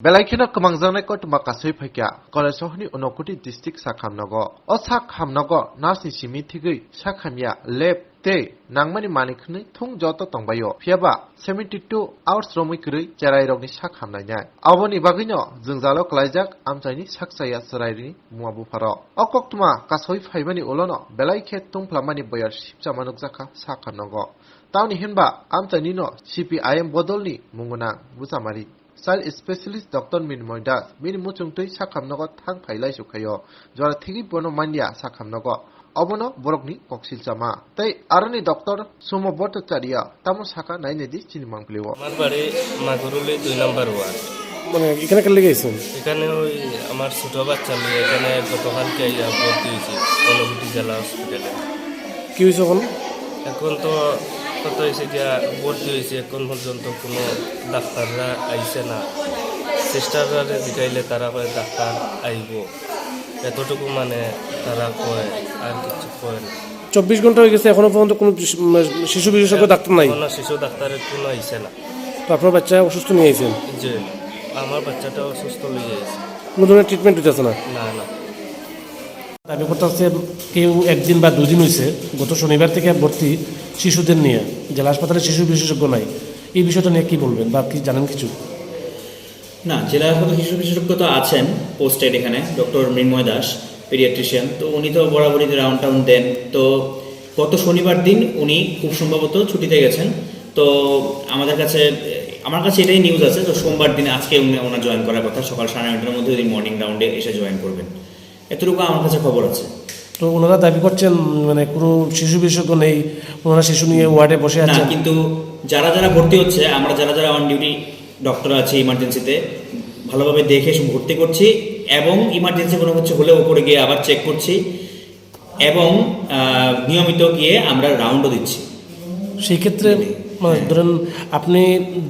Belaikino kemangjangnai ko tuma kasui phaikya Kolesohni Unokoti district sakhamnago o sakhamnago nurse simi thigui sakhamya lab te nangmani manikhnui thung joto tongbayo phiaba 72 hours romui krui cherai rokni sakhamnai nai aboni bagino jungjalo klaijak amchaini saksaya serairi muabu pharo okok tuma kasui phaibani ulono belaikhe tungplamani boyar sipchamanuk jaka sakhamnago tauni hinba amchaini no CPIM bodolni munguna busamari Child Specialist Dr. Minmoy Das Mini Muchungtui Sakhamnago Thang Phailai Sukhayo Jora Thigi Bono Mandia Sakhamnago Obono Borokni Koksil Chama Tai Arani Dr. Sumo Bhattacharya Tamo Saka Nainedi Chinimang Pliwo আমার বাড়ি মাগুরুলি 2 নম্বর word. মানে এখানে কেন লেগেছেন? এখানে ওই আমার ছোট বাচ্চা নিয়ে এখানে গতকালকে ভর্তি হয়েছি অনুভূতি জেলা হসপিটালে। কি হয়েছে এখন? এখন তো কত হয়েছে যে ভর্তি হয়েছে, এখন পর্যন্ত কোনো ডাক্তাররা আইছে না। সিস্টাররা জিগাইলে তারা কয় ডাক্তার আইব, এতটুকু মানে তারা কয়, আর কিছু কয় না। 24 ঘন্টা হয়ে গেছে, এখনো পর্যন্ত কোনো শিশু বিশেষজ্ঞ ডাক্তার নাই? কোনো শিশু ডাক্তারের কোনো আইছে না। তো আপনার বাচ্চা অসুস্থ নিয়ে আইছেন? যে আমার বাচ্চাটা অসুস্থ হয়ে গেছে। কোনো ধরনের ট্রিটমেন্ট হইতেছে না? না না। দাবি করতে হচ্ছে কেউ একদিন বা দুদিন হয়েছে গত শনিবার থেকে ভর্তি শিশুদের নিয়ে জেলা হাসপাতালে শিশু বিশেষজ্ঞ নাই, এই বিষয়টা নিয়ে কি বলবেন বা কি জানেন কিছু? না, জেলা হাসপাতালে শিশু বিশেষজ্ঞ তো আছেন পোস্টেড, এখানে ডক্টর মৃন্ময় দাস পেডিয়াট্রিশিয়ান, তো উনি তো বরাবরই রাউন্ড টাউন দেন। তো গত শনিবার দিন উনি খুব সম্ভবত ছুটিতে গেছেন। তো আমার কাছে এটাই নিউজ আছে, তো সোমবার দিনে আজকে ওনার জয়েন করার কথা, সকাল 9:30টার মধ্যে উনি মর্নিং রাউন্ডে এসে জয়েন করবেন, এতটুকু আমার কাছে খবর আছে। তো ওনারা দাবি করছেন মানে কোনো শিশু বিশেষজ্ঞ নেই, ওনারা শিশু নিয়ে ওয়ার্ডে বসে আছেন। না, কিন্তু যারা ভর্তি হচ্ছে, আমরা যারা অন ডিউটি ডক্টর আছে ইমার্জেন্সিতে, ভালোভাবে দেখে ভর্তি করছি এবং ইমার্জেন্সি কোনো কিছু হলে উপরে গিয়ে আবার চেক করছি এবং নিয়মিত গিয়ে আমরা রাউন্ডও দিচ্ছি। সেই ক্ষেত্রে ধরেন আপনি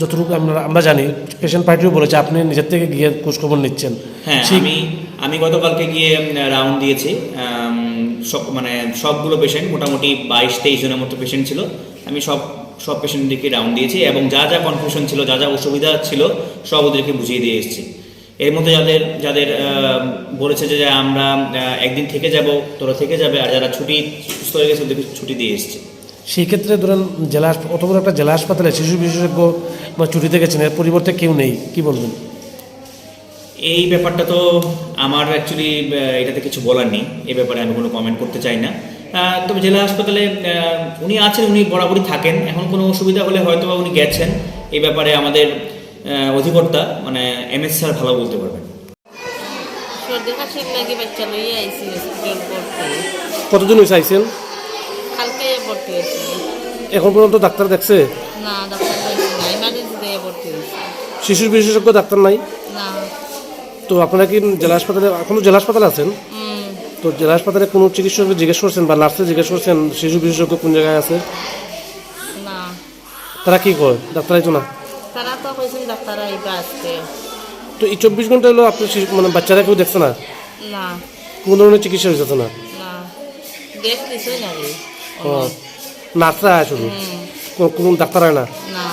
যতটুকু আমরা জানি, পেশেন্ট পার্টিও বলেছে আপনি নিজের থেকে গিয়ে খোঁজখবর নিচ্ছেন। হ্যাঁ, আমি গতকালকে গিয়ে রাউন্ড দিয়েছি, সবগুলো পেশেন্ট মোটামুটি 22-23 জনের মতো পেশেন্ট ছিল। আমি সব পেশেন্টদেরকে রাউন্ড দিয়েছি এবং যা কনফিউশন ছিল, যা অসুবিধা ছিল সব ওদেরকে বুঝিয়ে দিয়ে এসেছি। এর মধ্যে যাদের বলেছে যে আমরা একদিন থেকে যাব, তোরা থেকে যাবে, আর যারা ছুটি সুস্থ হয়ে গেছে ওদেরকে ছুটি দিয়ে এসেছি। সেই ক্ষেত্রে ধরেন অত বড় একটা জেলা হাসপাতালে শিশু বিশেষজ্ঞ ছুটিতে গেছেন, এর পরিবর্তে কেউ নেই, কি বলবেন? এই ব্যাপারটা তো আমার অ্যাকচুয়ালি এটাতে কিছু বলার নেই, এই ব্যাপারে আমি কোনো কমেন্ট করতে চাই না। তবে জেলা হাসপাতালে উনি আছেন, উনি বরাবরই থাকেন, এখন কোনো অসুবিধা হলে হয়তো উনি গেছেন। এই ব্যাপারে আমাদের অধিকর্তা মানে MS স্যার ভালো বলতে পারবেন। কতদিন হয়েছে আইছেন? এখন পর্যন্ত ডাক্তার দেখছে না? ডাক্তার নাই, ইমার্জেন্সিতে ভর্তি হয়েছে। শিশু বিশেষজ্ঞ ডাক্তার নাই? না। তো আপনারা কি জেলা হাসপাতালে, এখনো জেলা হাসপাতালে আছেন? তো জেলা হাসপাতালে কোনো চিকিৎসককে জিজ্ঞেস করছেন বা নার্সে জিজ্ঞেস করছেন শিশু বিশেষজ্ঞ কোন জায়গায় আছে? না। তারা কি কয়? ডাক্তার আইতো না? তারা তো কইছেন ডাক্তার আইবা আজকে। তো এই 24 ঘন্টা হলো আপনি মানে বাচ্চারা কেউ দেখছে না? না। কোন ধরনের চিকিৎসা হয়েছে না? না, দেখতেছই না রে। নার্সরা শুধু, কোন ডাক্তার হয় না? না।